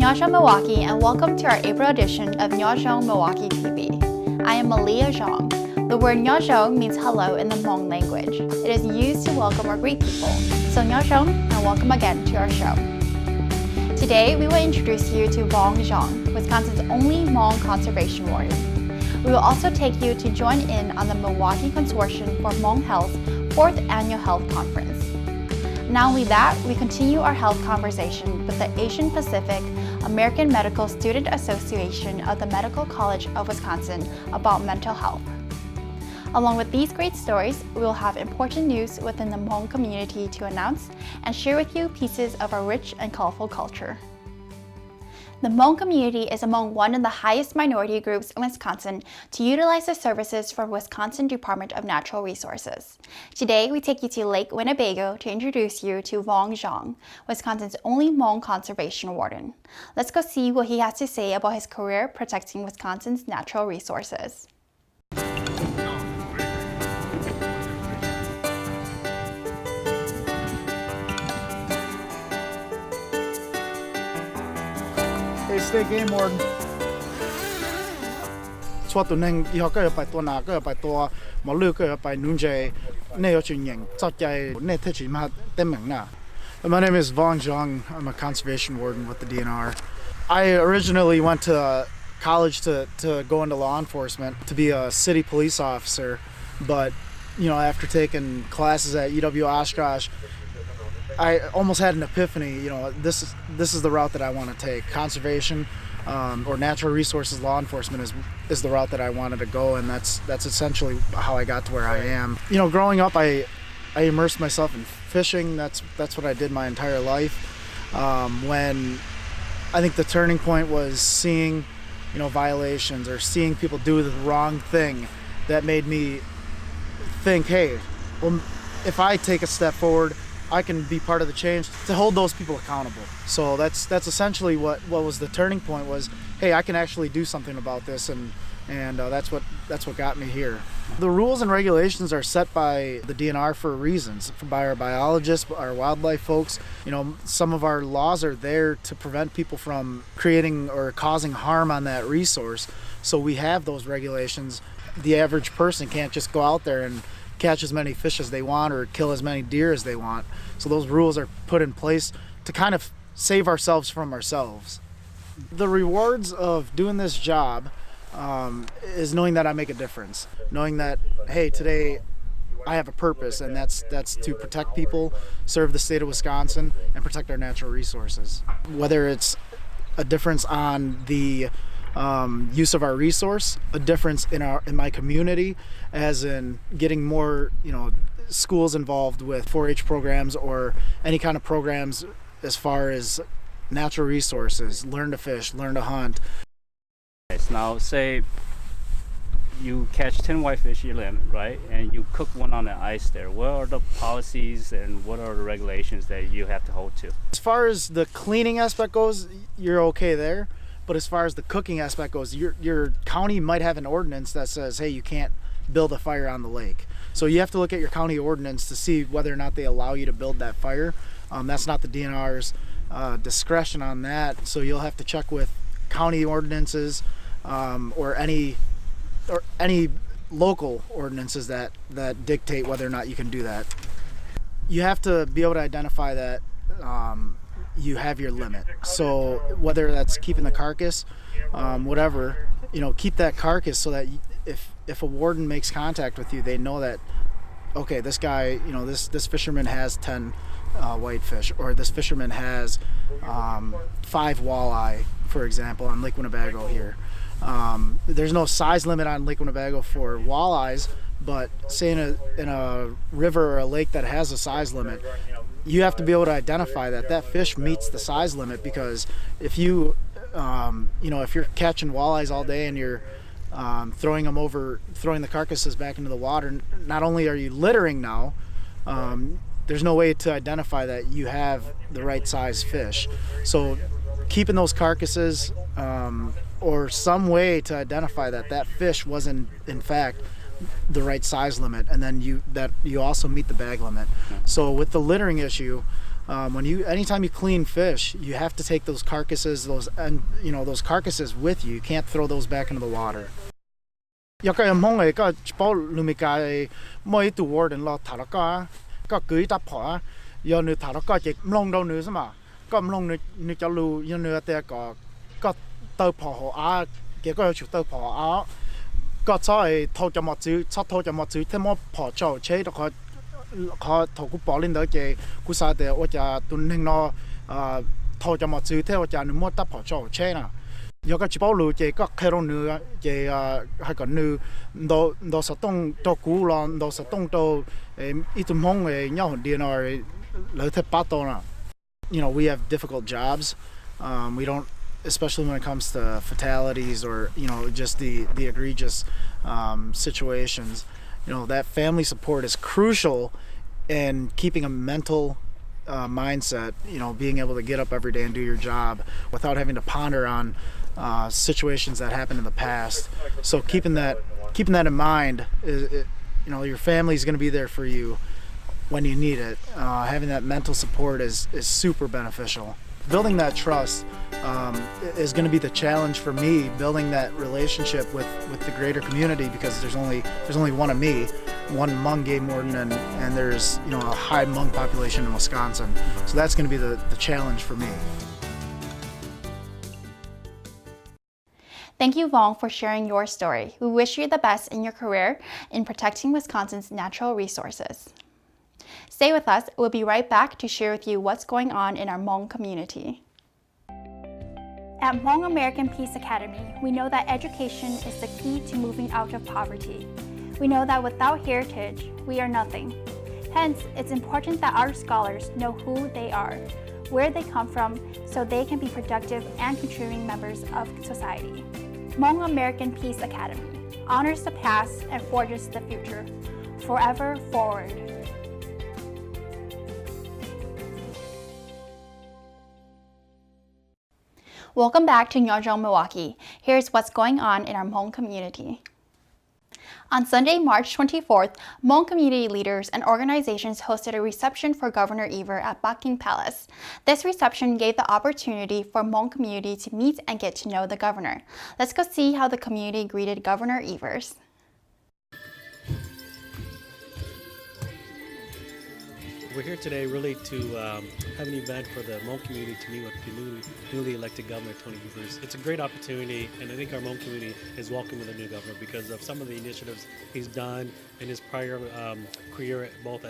Annyeonghaseyo Milwaukee, and welcome to our April edition of Annyeonghaseyo Milwaukee TV. I am Malia Zhang. The word Annyeonghaseyo means hello in the Hmong language. It is used to welcome or greet people. So Annyeonghaseyo, and welcome again to our show. Today, we will introduce you to Vong Zhang, Wisconsin's only Hmong conservation warden. We will also take you to join in on the Milwaukee Consortium for Hmong Health's 4th Annual Health Conference. Not only that, we continue our health conversation with the Asian Pacific American Medical Student Association of the Medical College of Wisconsin about mental health. Along with these great stories, we will have important news within the Hmong community to announce and share with you pieces of our rich and colorful culture. The Hmong community is among one of the highest minority groups in Wisconsin to utilize the services from Wisconsin Department of Natural Resources. Today, we take you to Lake Winnebago to introduce you to Vong Zhang, Wisconsin's only Hmong conservation warden. Let's go see what he has to say about his career protecting Wisconsin's natural resources. State Game Warden. 錯到寧以後跟住ไปตัวนา跟住ไปตัวหมอลือ跟住ไปนู่นใจเนี่ย有全型就係เนี่ยที่chỉมาเต็ม名นะ My name is Vong Zhang. I'm a conservation warden with the DNR. I originally went to college to go into law enforcement to be a city police officer, but after taking classes at UW Oshkosh, I almost had an epiphany. This is the route that I want to take. Conservation or natural resources law enforcement is the route that I wanted to go, and that's essentially how I got to where I am. Growing up, I immersed myself in fishing. That's what I did my entire life. When I think the turning point was seeing violations or seeing people do the wrong thing, that made me think, hey, well, if I take a step forward, I can be part of the change to hold those people accountable. So that's essentially what was the turning point was, hey, I can actually do something about this, and that's what got me here. The rules and regulations are set by the DNR for reasons, by our biologists, our wildlife folks. Some of our laws are there to prevent people from creating or causing harm on that resource. So we have those regulations. The average person can't just go out there and catch as many fish as they want or kill as many deer as they want. So those rules are put in place to kind of save ourselves from ourselves. The rewards of doing this job is knowing that I make a difference. Knowing that, hey, today I have a purpose, and that's to protect people, serve the state of Wisconsin, and protect our natural resources. Whether it's a difference on the use of our resource, a difference in my community, as in getting more schools involved with 4-H programs or any kind of programs as far as natural resources, learn to fish, learn to hunt. Now say you catch 10 whitefish you limit, right, and you cook one on the ice there. What are the policies and what are the regulations that you have to hold to? As far as the cleaning aspect goes, you're okay there. But as far as the cooking aspect goes, your county might have an ordinance that says, hey, you can't build a fire on the lake. So you have to look at your county ordinance to see whether or not they allow you to build that fire. That's not the DNR's discretion on that. So you'll have to check with county ordinances or any local ordinances that dictate whether or not you can do that. You have to be able to identify that you have your limit. So whether that's keeping the carcass, whatever, keep that carcass so that if a warden makes contact with you, they know that, okay, this guy, this fisherman has 10 whitefish, or this fisherman has 5 walleye, for example, on Lake Winnebago here. There's no size limit on Lake Winnebago for walleyes, but say in a river or a lake that has a size limit, you have to be able to identify that fish meets the size limit, because if you if you're catching walleyes all day and you're throwing the carcasses back into the water, not only are you littering now, there's no way to identify that you have the right size fish. So keeping those carcasses or some way to identify that fish was in fact the right size limit, and then you also meet the bag limit. So with the littering issue, Anytime you clean fish, you have to take those carcasses, those carcasses with you. You can't throw those back into the water. 有個人monge個包裏面嘅每度 warden 落頭落個個舉得破啊，有你頭落個亦唔弄到你啫嘛，個唔弄你就路有你啲個刀破河啊，嘅個有條刀破啊，個就係頭就冇住，出頭就冇住，聽冇破咗，車到佢頭個玻璃度嘅，佢曬嘅我就斷定咯，頭就冇住，聽我就你冇得破咗車啦。 有個包路嘅個開龍女嘅係個女，到實東到古浪到實東到一種夢嘅nhau電腦來睇八到啦。You know, we have difficult jobs. We don't, especially when it comes to fatalities or just the egregious situations. You know, that family support is crucial in keeping a mental mindset. You know, being able to get up every day and do your job without having to ponder on situations that happened in the past. So keeping that in mind is, your family is going to be there for you when you need it. Having that mental support is super beneficial. Building that trust is going to be the challenge for me. Building that relationship with the greater community, because there's only one of me, one Hmong game warden, and there's a high Hmong population in Wisconsin. So that's going to be the challenge for me. Thank you, Vong, for sharing your story. We wish you the best in your career in protecting Wisconsin's natural resources. Stay with us. We'll be right back to share with you what's going on in our Hmong community. At Hmong American Peace Academy, we know that education is the key to moving out of poverty. We know that without heritage, we are nothing. Hence, it's important that our scholars know who they are, where they come from, so they can be productive and contributing members of society. Hmong American Peace Academy honors the past and forges the future. Forever forward. Welcome back to Nyob, Milwaukee. Here's what's going on in our Hmong community. On Sunday, March 24th, Hmong community leaders and organizations hosted a reception for Governor Evers at Buckingham Palace. This reception gave the opportunity for Hmong community to meet and get to know the governor. Let's go see how the community greeted Governor Evers. We're here today really to have an event for the Hmong community to meet with the newly elected governor, Tony Evers. It's a great opportunity, and I think our Hmong community is welcoming the new governor because of some of the initiatives he's done in his prior career, both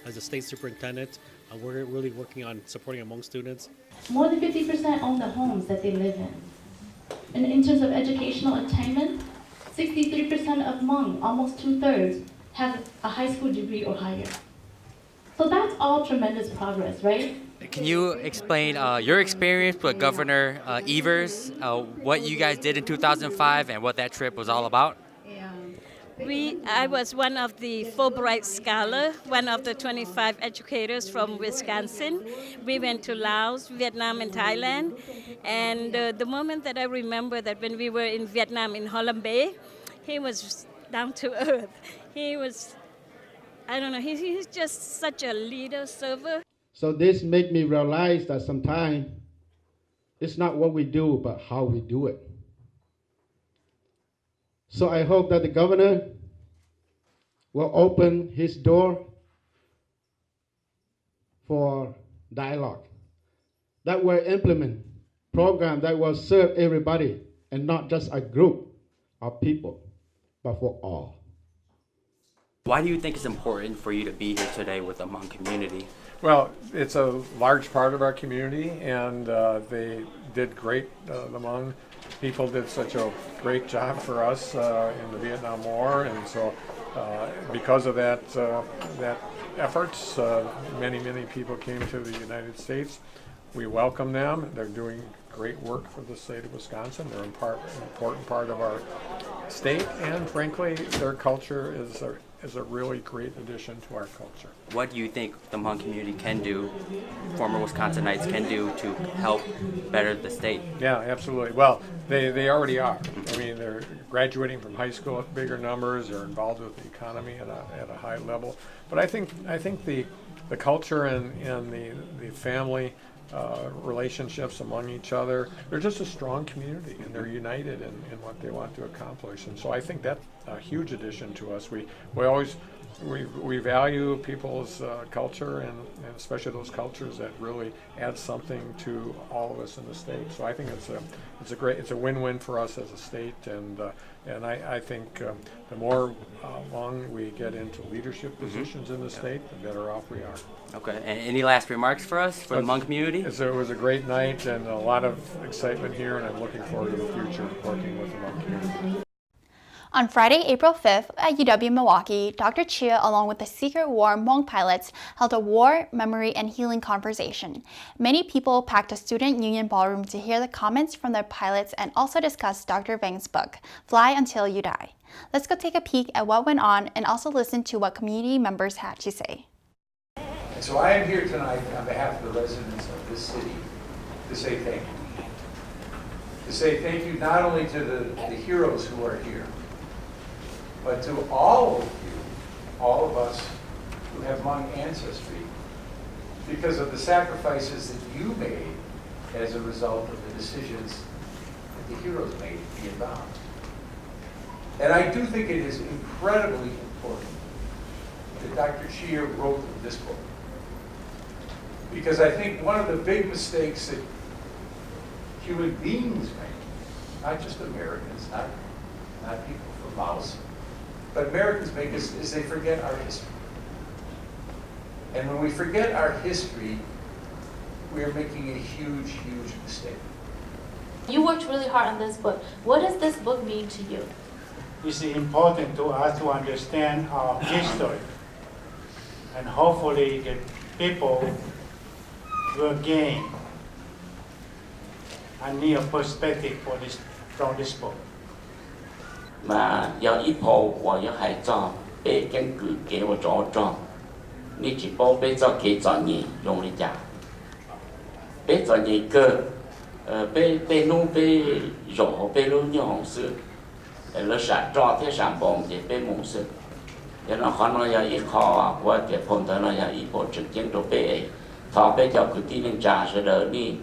as a state superintendent. We're really working on supporting Hmong students. More than 50% own the homes that they live in. And in terms of educational attainment, 63% of Hmong, almost 2/3, have a high school degree or higher. So that's all tremendous progress, right? Can you explain your experience with Governor Evers, what you guys did in 2005 and what that trip was all about? I was one of the Fulbright Scholar, one of the 25 educators from Wisconsin. We went to Laos, Vietnam, and Thailand. And the moment that I remember that when we were in Vietnam, in Holland Bay, he was down to earth. He was, I don't know, he's just such a leader, server. So this made me realize that sometimes it's not what we do, but how we do it. So I hope that the governor will open his door for dialogue, that will implement programs that will serve everybody and not just a group of people, but for all. Why do you think it's important for you to be here today with the Hmong community? Well, it's a large part of our community, and they did great. The Hmong people did such a great job for us in the Vietnam War, and so because of that efforts, many people came to the United States. We welcome them. They're doing great work for the state of Wisconsin. They're an important part of our state, and frankly, their culture is is a really great addition to our culture. What do you think the Hmong community can do, former Wisconsinites can do to help better the state? Yeah, absolutely. Well, they already are. I mean, they're graduating from high school at bigger numbers. They're involved with the economy at a high level. But I think the culture and the family relationships among each other, they're just a strong community, and they're united in what they want to accomplish. And so I think that's a huge addition to us. We value people's culture, and especially those cultures that really add something to all of us in the state. So I think it's a win-win for us as a state, and I think the more Hmong we get into leadership positions in the state, the better off we are. Okay, and any last remarks for us, for the Hmong community? It was a great night and a lot of excitement here, and I'm looking forward to the future working with the Hmong community. On Friday, April 5th at UW Milwaukee, Dr. Chia, along with the Secret War Hmong pilots, held a war, memory, and healing conversation. Many people packed a student union ballroom to hear the comments from their pilots and also discuss Dr. Vang's book, Fly Until You Die. Let's go take a peek at what went on and also listen to what community members had to say. And so I am here tonight on behalf of the residents of this city to say thank you. To say thank you not only to the heroes who are here, but to all of you, all of us who have Hmong ancestry, because of the sacrifices that you made as a result of the decisions that the heroes made in Vietnam. And I do think it is incredibly important that Dr. Chia wrote this book. Because I think one of the big mistakes that human beings make, not just Americans, not people from Laos, but Americans make is they forget our history. And when we forget our history, we are making a huge, huge mistake. You worked really hard on this book. What does this book mean to you? It's important to us to understand our history. And hopefully the people will gain a new perspective from this book. Mà do ít phố của do hải cho bé căn cứ kế của rõ cho ni chỉ bao bé cho kế cho nhỉ dùng đi trả bé cho nhỉ cơ bé nu bé rõ bé lu như hồng sư là sản cho thế sản bom thì bé mùng sư cho nó khó nó do ít khó qua cái phong tới nó do ít bộ trực chiến đồ bé thọ bé cho cứ tin lên trả sẽ đỡ đi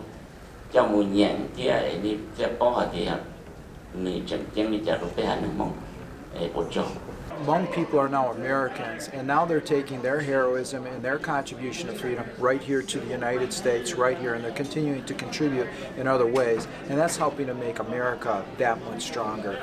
cho mùi nhện kia đi sẽ bao hạt thì Hmong people are now Americans, and now they're taking their heroism and their contribution to freedom right here to the United States, right here, and they're continuing to contribute in other ways, and that's helping to make America that much stronger.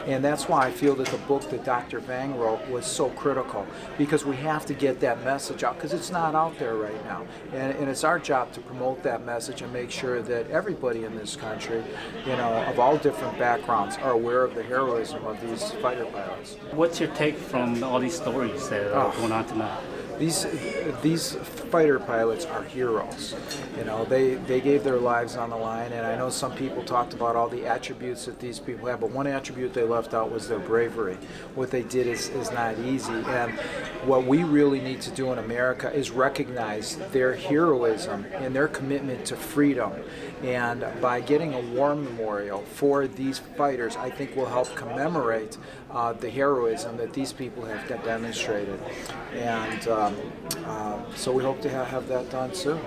And that's why I feel that the book that Dr. Vang wrote was so critical, because we have to get that message out, because it's not out there right now. And it's our job to promote that message and make sure that everybody in this country, you know, of all different backgrounds, are aware of the heroism of these fighter pilots. What's your take from all these stories that are going on tonight? These fighter pilots are heroes. You know, they gave their lives on the line, and I know some people talked about all the attributes that these people have, but one attribute they left out was their bravery. What they did is not easy, and what we really need to do in America is recognize their heroism and their commitment to freedom. And by getting a war memorial for these fighters, I think will help commemorate the heroism that these people have demonstrated. And so we hope to have that done soon.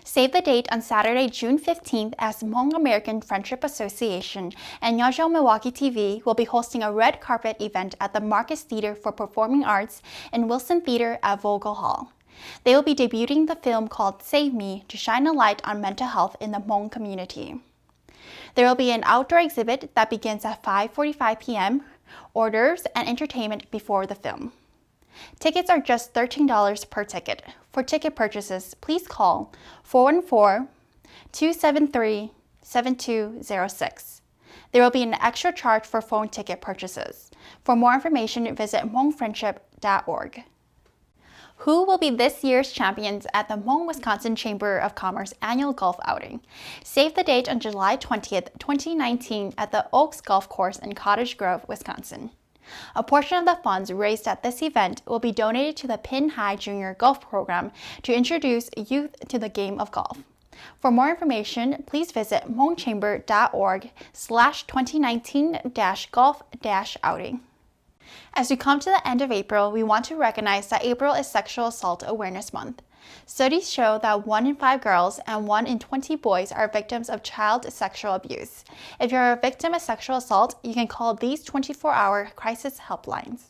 Save the date on Saturday, June 15th, as Hmong American Friendship Association and Nyob Milwaukee TV will be hosting a red carpet event at the Marcus Theater for Performing Arts and Wilson Theater at Vogel Hall. They will be debuting the film called Save Me to shine a light on mental health in the Hmong community. There will be an outdoor exhibit that begins at 5:45 p.m., hors d'oeuvres and entertainment before the film. Tickets are just $13 per ticket. For ticket purchases, please call 414-273-7206. There will be an extra charge for phone ticket purchases. For more information, visit hmongfriendship.org. Who will be this year's champions at the Hmong Wisconsin Chamber of Commerce annual golf outing? Save the date on July 20th, 2019 at the Oaks Golf Course in Cottage Grove, Wisconsin. A portion of the funds raised at this event will be donated to the Pin High Junior Golf Program to introduce youth to the game of golf. For more information, please visit hmongchamber.org/2019-golf-outing. As we come to the end of April, we want to recognize that April is Sexual Assault Awareness Month. Studies show that 1 in 5 girls and 1 in 20 boys are victims of child sexual abuse. If you're a victim of sexual assault, you can call these 24-hour crisis helplines.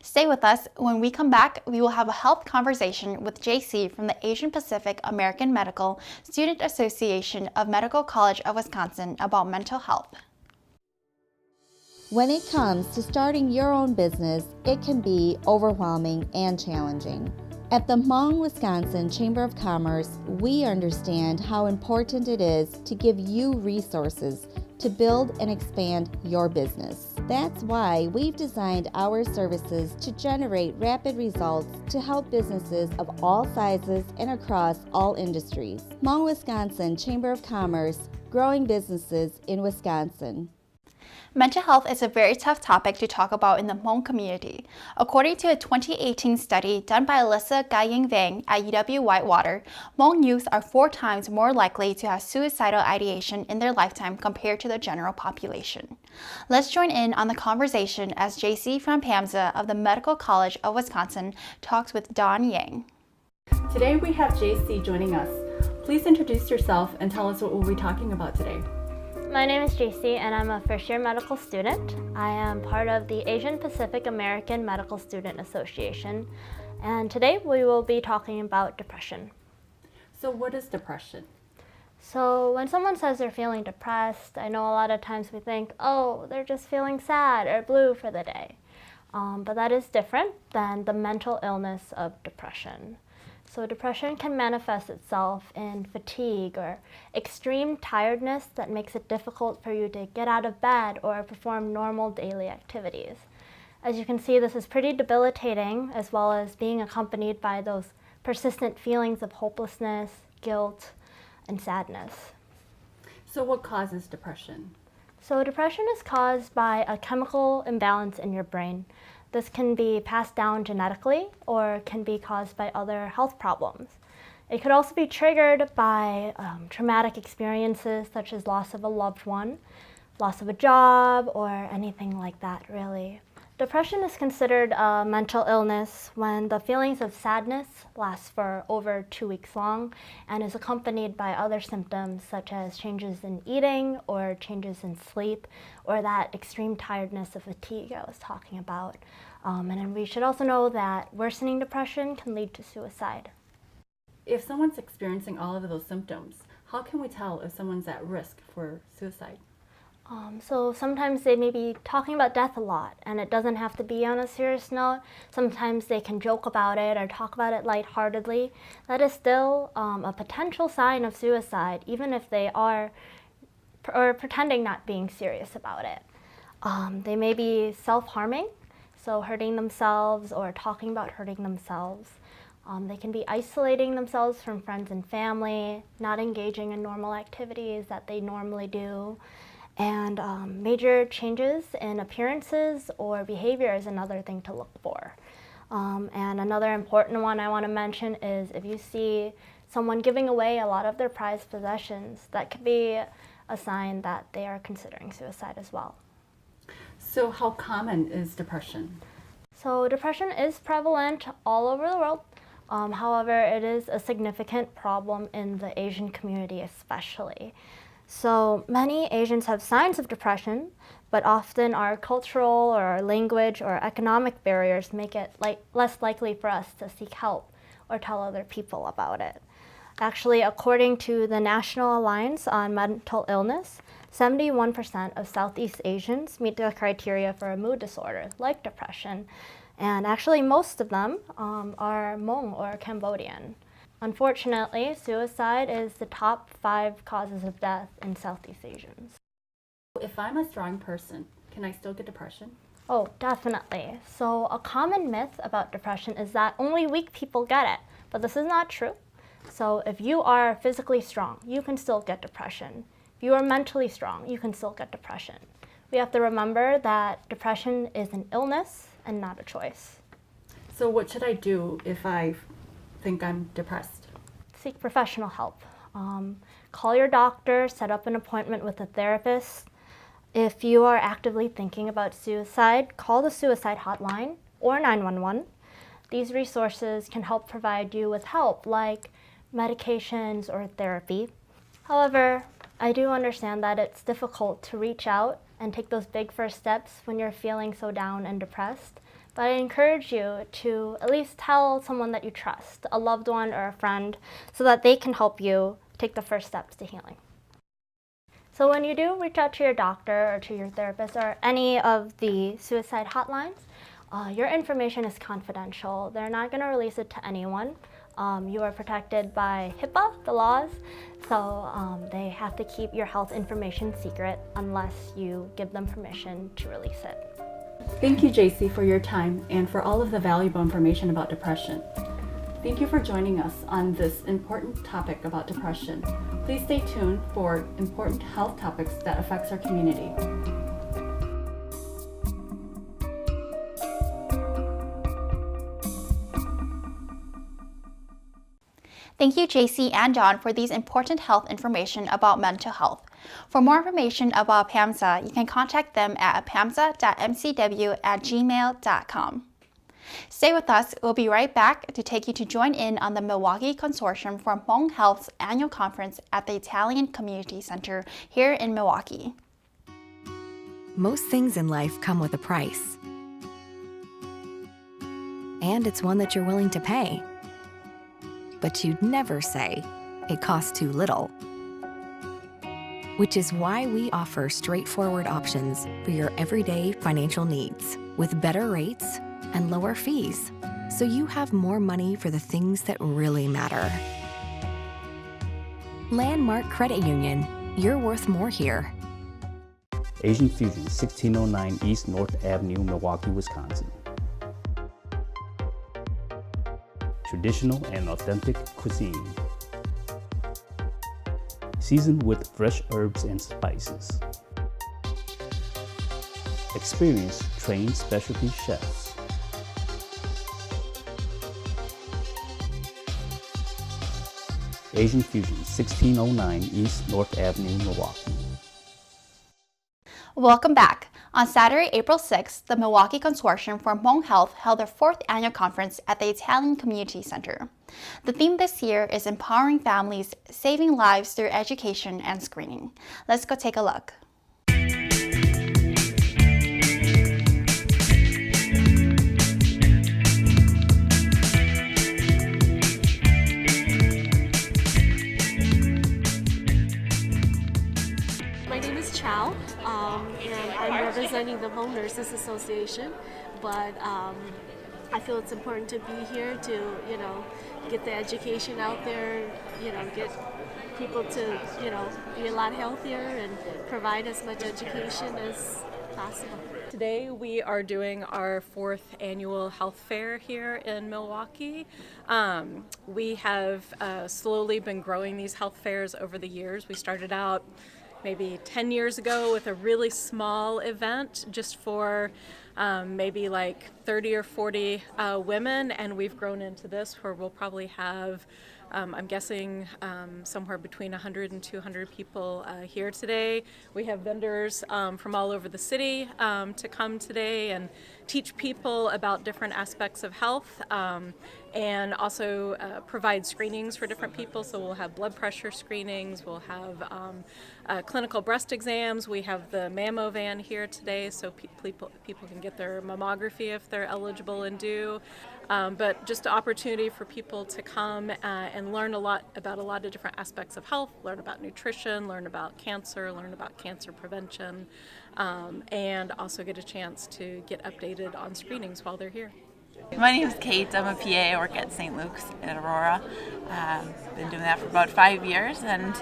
Stay with us. When we come back, we will have a health conversation with JC from the Asian Pacific American Medical Student Association of Medical College of Wisconsin about mental health. When it comes to starting your own business, it can be overwhelming and challenging. At the Hmong, Wisconsin Chamber of Commerce, we understand how important it is to give you resources to build and expand your business. That's why we've designed our services to generate rapid results to help businesses of all sizes and across all industries. Hmong, Wisconsin Chamber of Commerce, growing businesses in Wisconsin. Mental health is a very tough topic to talk about in the Hmong community. According to a 2018 study done by Alyssa Guying Vang at UW-Whitewater, Hmong youth are 4 times more likely to have suicidal ideation in their lifetime compared to the general population. Let's join in on the conversation as JC from PAMSA of the Medical College of Wisconsin talks with Don Yang. Today we have JC joining us. Please introduce yourself and tell us what we'll be talking about today. My name is JC and I'm a first-year medical student. I am part of the Asian Pacific American Medical Student Association, and today we will be talking about depression. So what is depression? So when someone says they're feeling depressed, I know a lot of times we think, oh, they're just feeling sad or blue for the day. But that is different than the mental illness of depression. So depression can manifest itself in fatigue or extreme tiredness that makes it difficult for you to get out of bed or perform normal daily activities. As you can see, this is pretty debilitating, as well as being accompanied by those persistent feelings of hopelessness, guilt, and sadness. So what causes depression? So depression is caused by a chemical imbalance in your brain. This can be passed down genetically or can be caused by other health problems. It could also be triggered by traumatic experiences such as loss of a loved one, loss of a job, or anything like that, really. Depression is considered a mental illness when the feelings of sadness last for over 2 weeks long and is accompanied by other symptoms such as changes in eating or changes in sleep or that extreme tiredness of fatigue I was talking about. And then we should also know that worsening depression can lead to suicide. If someone's experiencing all of those symptoms, how can we tell if someone's at risk for suicide? So sometimes they may be talking about death a lot, and it doesn't have to be on a serious note. Sometimes they can joke about it or talk about it lightheartedly. That is still a potential sign of suicide, even if they are pretending not being serious about it. They may be self-harming, so hurting themselves or talking about hurting themselves. They can be isolating themselves from friends and family, not engaging in normal activities that they normally do. And major changes in appearances or behavior is another thing to look for. And another important one I want to mention is if you see someone giving away a lot of their prized possessions, that could be a sign that they are considering suicide as well. So how common is depression? So depression is prevalent all over the world. However, it is a significant problem in the Asian community especially. So many Asians have signs of depression, but often our cultural or our language or economic barriers make it less likely for us to seek help or tell other people about it. Actually, according to the National Alliance on Mental Illness, 71% of Southeast Asians meet the criteria for a mood disorder like depression, and actually most of them are Hmong or Cambodian. Unfortunately, suicide is the top 5 causes of death in Southeast Asians. If I'm a strong person, can I still get depression? Oh, definitely. So a common myth about depression is that only weak people get it, but this is not true. So if you are physically strong, you can still get depression. If you are mentally strong, you can still get depression. We have to remember that depression is an illness and not a choice. So what should I do if I think I'm depressed? Seek professional help. Call your doctor, set up an appointment with a therapist. If you are actively thinking about suicide, call the suicide hotline or 911. These resources can help provide you with help like medications or therapy. However, I do understand that it's difficult to reach out and take those big first steps when you're feeling so down and depressed. But I encourage you to at least tell someone that you trust, a loved one or a friend, so that they can help you take the first steps to healing. So when you do reach out to your doctor or to your therapist or any of the suicide hotlines, your information is confidential. They're not going to release it to anyone. You are protected by HIPAA, the laws, so they have to keep your health information secret unless you give them permission to release it. Thank you, JC, for your time and for all of the valuable information about depression. Thank you for joining us on this important topic about depression. Please stay tuned for important health topics that affects our community. Thank you, JC and John, for these important health information about mental health. For more information about PAMSA, you can contact them at pamsa.mcw@gmail.com. Stay with us. We'll be right back to take you to join in on the Milwaukee Consortium for Hmong Health's annual conference at the Italian Community Center here in Milwaukee. Most things in life come with a price. And it's one that you're willing to pay. But you'd never say it costs too little. Which is why we offer straightforward options for your everyday financial needs with better rates and lower fees, so you have more money for the things that really matter. Landmark Credit Union, you're worth more here. Asian Fusion, 1609 East North Avenue, Milwaukee, Wisconsin. Traditional and authentic cuisine. Seasoned with fresh herbs and spices. Experienced, trained specialty chefs. Asian Fusion, 1609 East North Avenue, Milwaukee. Welcome back. On Saturday, April 6th, the Milwaukee Consortium for Hmong Health held their 4th annual conference at the Italian Community Center. The theme this year is Empowering Families, Saving Lives Through Education and Screening. Let's go take a look. And I'm representing the Hmong Nurses Association, but I feel it's important to be here to, get the education out there, get people to, be a lot healthier and provide as much education as possible. Today we are doing our 4th annual health fair here in Milwaukee. We have slowly been growing these health fairs over the years. We started out maybe 10 years ago with a really small event just for maybe like 30 or 40 women, and we've grown into this where we'll probably have, I'm guessing, somewhere between 100 and 200 people here today. We have vendors from all over the city to come today and teach people about different aspects of health, and also provide screenings for different people. So we'll have blood pressure screenings, we'll have clinical breast exams, we have the mammo van here today so people can get their mammography if they're eligible and due. But just an opportunity for people to come and learn about a lot of different aspects of health, learn about nutrition, learn about cancer, learn about cancer prevention, and also get a chance to get updated on screenings while they're here. My name is Kate. I'm a PA. I work at St. Luke's in Aurora. Been doing that for about 5 years and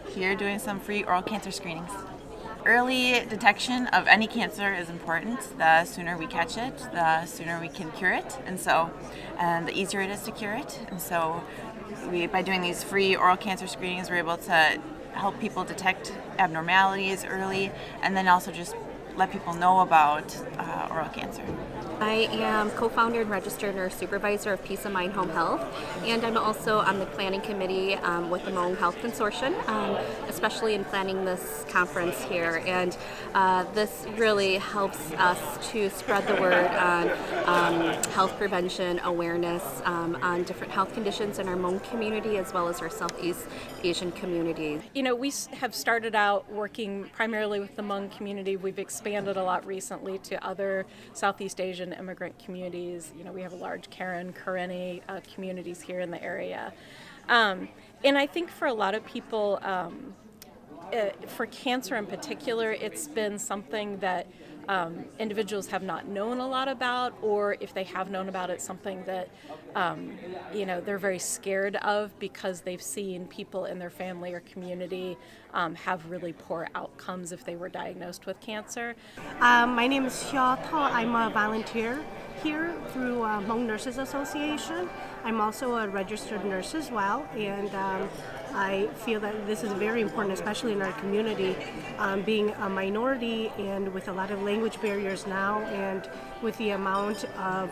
here doing some free oral cancer screenings. Early detection of any cancer is important. The sooner we catch it, the sooner we can cure it, and the easier it is to cure it. And so by doing these free oral cancer screenings, we're able to help people detect abnormalities early, and then also just let people know about oral cancer. I am co-founder and registered nurse supervisor of Peace of Mind Home Health, and I'm also on the planning committee with the Hmong Health Consortium, especially in planning this conference here. And this really helps us to spread the word on health prevention, awareness on different health conditions in our Hmong community as well as our Southeast Asian community. You know, we have started out working primarily with the Hmong community. We've expanded a lot recently to other Southeast Asian immigrant communities. You know, we have a large Karen, Karenni communities here in the area. And I think for a lot of people, for cancer in particular, it's been something that individuals have not known a lot about, or if they have known about it, something that you know, they're very scared of because they've seen people in their family or community have really poor outcomes if they were diagnosed with cancer. My name is Hyo Tho. I'm a volunteer here through Hmong Nurses Association. I'm also a registered nurse as well, and I feel that this is very important, especially in our community, being a minority and with a lot of language barriers now, and with the amount of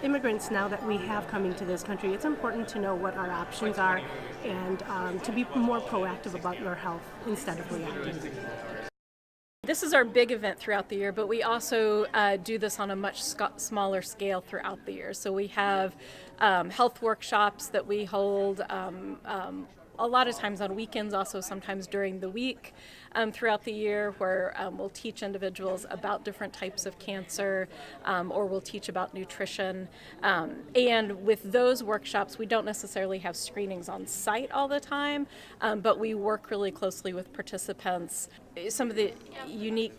immigrants now that we have coming to this country. It's important to know what our options are and to be more proactive about your health instead of reactive. This is our big event throughout the year, but we also do this on a much smaller scale throughout the year. So we have health workshops that we hold a lot of times on weekends, also sometimes during the week throughout the year, where we'll teach individuals about different types of cancer, or we'll teach about nutrition. And with those workshops, we don't necessarily have screenings on site all the time, but we work really closely with participants. Some of the unique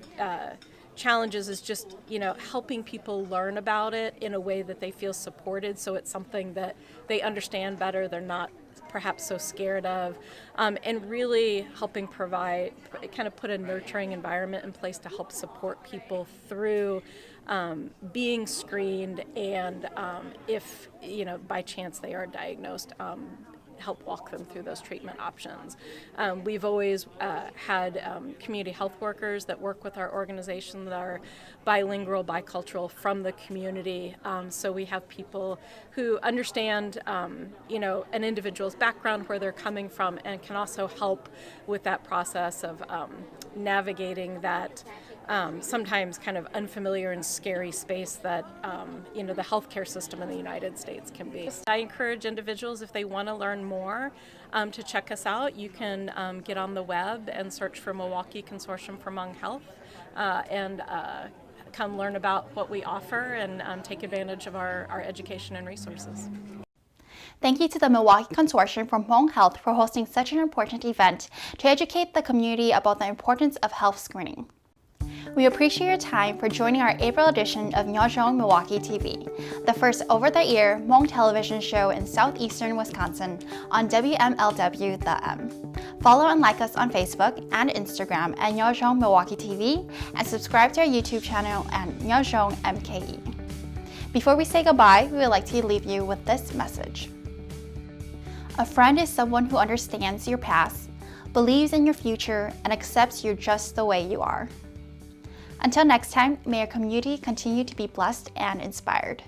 challenges is just, you know, helping people learn about it in a way that they feel supported, so it's something that they understand better, they're not perhaps so scared of, and really helping provide, kind of put a nurturing environment in place to help support people through being screened, and if, you know, by chance they are diagnosed, help walk them through those treatment options. We've always had community health workers that work with our organization that are bilingual, bicultural from the community. So we have people who understand, you know, an individual's background, where they're coming from, and can also help with that process of navigating that sometimes kind of unfamiliar and scary space that you know, the healthcare system in the United States can be. I encourage individuals, if they want to learn more, to check us out. You can get on the web and search for Milwaukee Consortium for Hmong Health, and come learn about what we offer and take advantage of our education and resources. Thank you to the Milwaukee Consortium for Hmong Health for hosting such an important event to educate the community about the importance of health screening. We appreciate your time for joining our April edition of Nyob Milwaukee TV, the first over-the-air Hmong television show in southeastern Wisconsin on WMLW The M. Follow and like us on Facebook and Instagram at Nyob Milwaukee TV, and subscribe to our YouTube channel at Nyob MKE. Before we say goodbye, we would like to leave you with this message. A friend is someone who understands your past, believes in your future, and accepts you just the way you are. Until next time, may our community continue to be blessed and inspired.